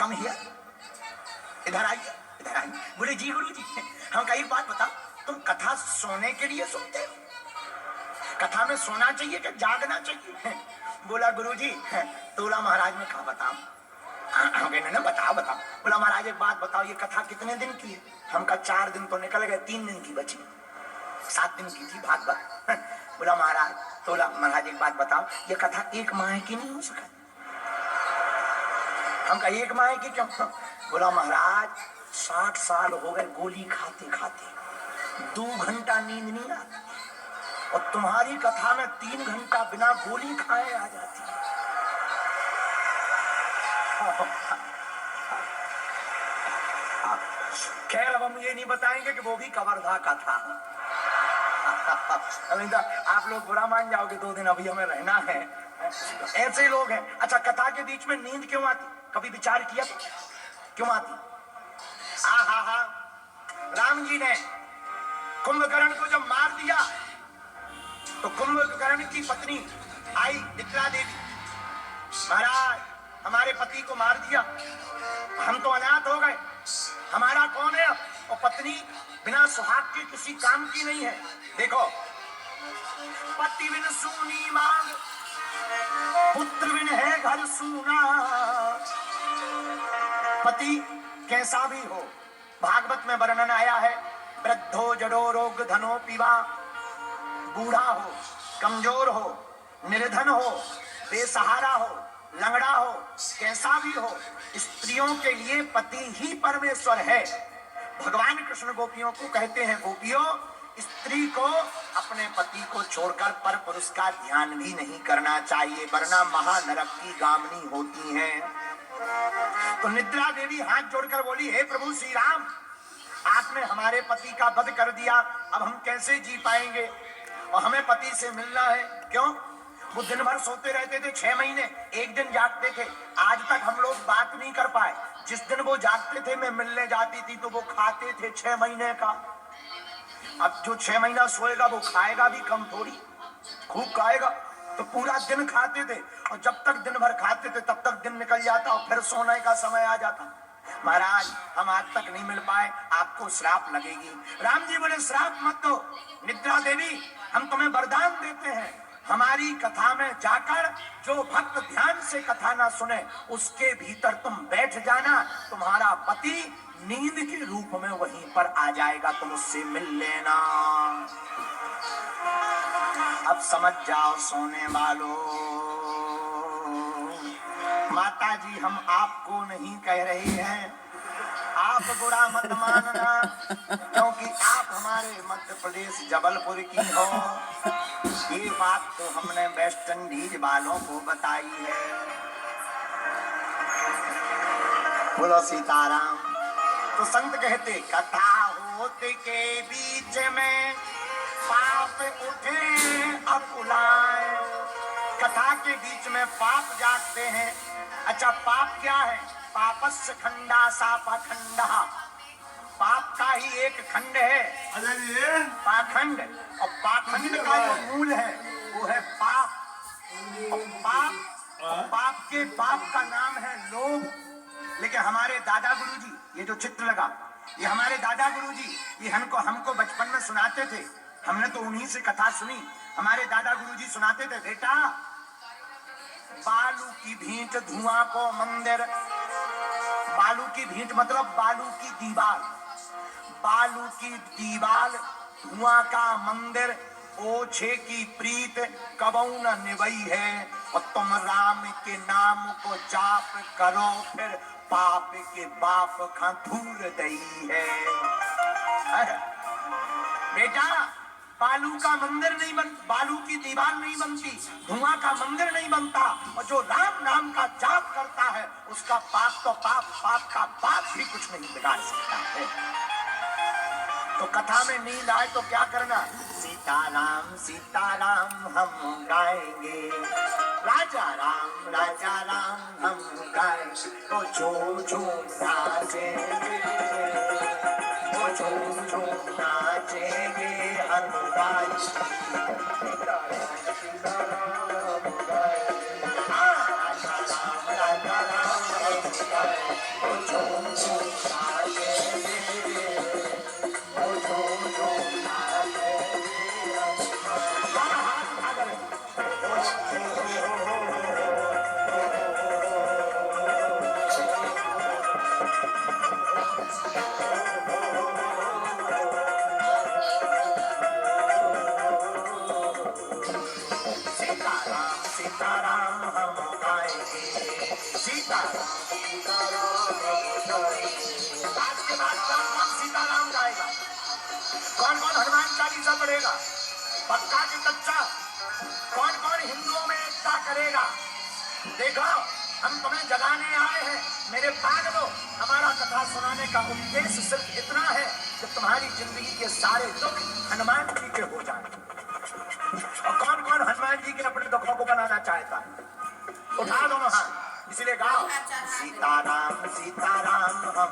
Come here, इधर आइए, इधर आइए। बोले जी गुरु जी, हम कई बात बताओ, तुम कथा सोने के लिए सुनते हो? कथा में सोना चाहिए कि जागना चाहिए? बोला गुरु जी, तोला महाराज में कहा बताओ। हम कहने ना बताओ बताओ। बोला महाराज एक बात बताओ, ये कथा कितने दिन की है? हम कहा 4 दिन तो निकल गए, 3 दिन की बची, 7 दिन की थी भागवत। बोला महाराज, तोला महाराज एक बात बताओ, ये कथा 1 माह की नहीं हो सकती? हम कहा 1 माह की क्यों? बोला महाराज 60 साल हो गए गोली खाते खाते, 2 घंटा नींद नहीं आती, और तुम्हारी कथा में 3 घंटा बिना गोली खाए आ जाती है। खैर अब हम ये नहीं बताएंगे कि वो भी कवर्धा का था। आप लोग बुरा मान जाओगे, 2 दिन अभी हमें रहना है। ऐसे लोग हैं। अच्छा, कथा के बीच में नींद क्यों आती? कभी विचार किया क्यों आती? हा, राम जी ने कुंभकर्ण को जब मार दिया तो कुंभकर्ण की पत्नी आई निद्रा देवी, महाराज हमारे पति को मार दिया, हम तो अनाथ हो गए, हमारा कौन है? और पत्नी बिना सुहाग के किसी काम की नहीं है। देखो, पति बिन सूनी मांग, पुत्र बिन है घर सूना। पति कैसा भी हो, भागवत में वर्णन आया है, वृद्धो जडो रोग धनो पीवा, बूढ़ा हो, कमजोर हो, निर्धन हो, बेसहारा हो, लंगड़ा हो, कैसा भी हो, स्त्रियों के लिए पति ही परमेश्वर है। भगवान कृष्ण गोपियों को कहते हैं, गोपियों, स्त्री को अपने पति को छोड़कर पर पुरुष का ध्यान भी नहीं करना चाहिए, वरना महानरक की गामनी होती हैं। तो निद्रा देवी हाथ जोड़कर बोली, हे प्रभु श्री राम, आपने हमारे पति का वध कर दिया, अब हम कैसे जी पाएंगे? और हमें पति से मिलना है। क्यों? वो दिन भर सोते रहते थे, 6 महीने, एक दिन जागते थे। आज तक हम लोग बात नहीं कर पाए। जिस दिन वो जागते थे मैं मिलने जाती थी तो वो खाते थे 6 महीने का। अब जो 6 महीना सोएगा वो खाएगा भी कम थोड़ी, खूब खाएगा। तो पूरा दिन खाते थे, और जब तक दिन भर खाते थे तब तक दिन निकल जाता और फिर सोने का समय आ जाता। महाराज हम आज तक नहीं मिल पाए, आपको श्राप लगेगी। राम जी बोले, श्राप मत दो निद्रा देवी, हम तुम्हें वरदान देते हैं, हमारी कथा में जाकर जो भक्त ध्यान से कथा ना सुने उसके भीतर तुम बैठ जाना, तुम्हारा पति नींद के रूप में वहीं पर आ जाएगा, तुम उससे मिल लेना। अब समझ जाओ सोने वालों, माता जी हम आपको नहीं कह रहे हैं, आप बुरा मत मानना, क्योंकि आप हमारे मध्य प्रदेश जबलपुर की हो। ये बात तो हमने वेस्ट इंडीज वालों को बताई है। बोलो सीताराम। तो संत कहते, कथा होते के बीच में पाप उठे अकुलाए। कथा के बीच में पाप जागते हैं। अच्छा, पाप क्या है? पापस्य खंडा सापा खंडा, पाप का ही एक खंड है पाखंड, और पाखंड का जो मूल है वो है पाप। और पाप के बाप का नाम है लोभ। लेकिन हमारे दादा गुरुजी, ये जो चित्र लगा, ये हमारे दादा गुरुजी, ये हमको बचपन में सुनाते थे, हमने तो उन्हीं से कथा सुनी। हमारे दादा गुरुजी सुनाते थे, बेटा बालू की भींट धुआं को मंदिर, बालू की भींट मतलब बालू की दीवार, बालू की दीवार धुआं का मंदिर, ओछे की प्रीत कबऊ न निभई है, और तुम राम के नाम को जाप करो, फिर पाप के बाप का धूल दई है। बेटा बालू का मंदिर नहीं बालू की दीवार नहीं बनती, धुआं का मंदिर नहीं बनता, और जो राम नाम का जाप करता है उसका पाप तो पाप का बाप भी कुछ नहीं बिगाड़ सकता है। तो कथा में नींद आए तो क्या करना? सीताराम हम गाएंगे, राजा राम हम गाएंगे, तो झूम झूम नाचेंगे, तो झूम झूम नाचेंगे हनुमान। राजा राम आज के बाद कौन कौन सीताराम गाएगा, कौन कौन हनुमान चालीसा पढ़ेगा, पक्का की कच्चा, कौन कौन हिंदुओं में एकता करेगा। देखो हम तुम्हें जगाने आए हैं मेरे पागलों। हमारा कथा सुनाने का उद्देश्य सिर्फ इतना है कि तुम्हारी जिंदगी के सारे दुख हनुमान जी के हो जाए। और कौन कौन हनुमान जी के अपने दुखों को बनाना चाहता है, उठा दोनों हाथ, इसलिए गाओ सीताराम सीताराम हम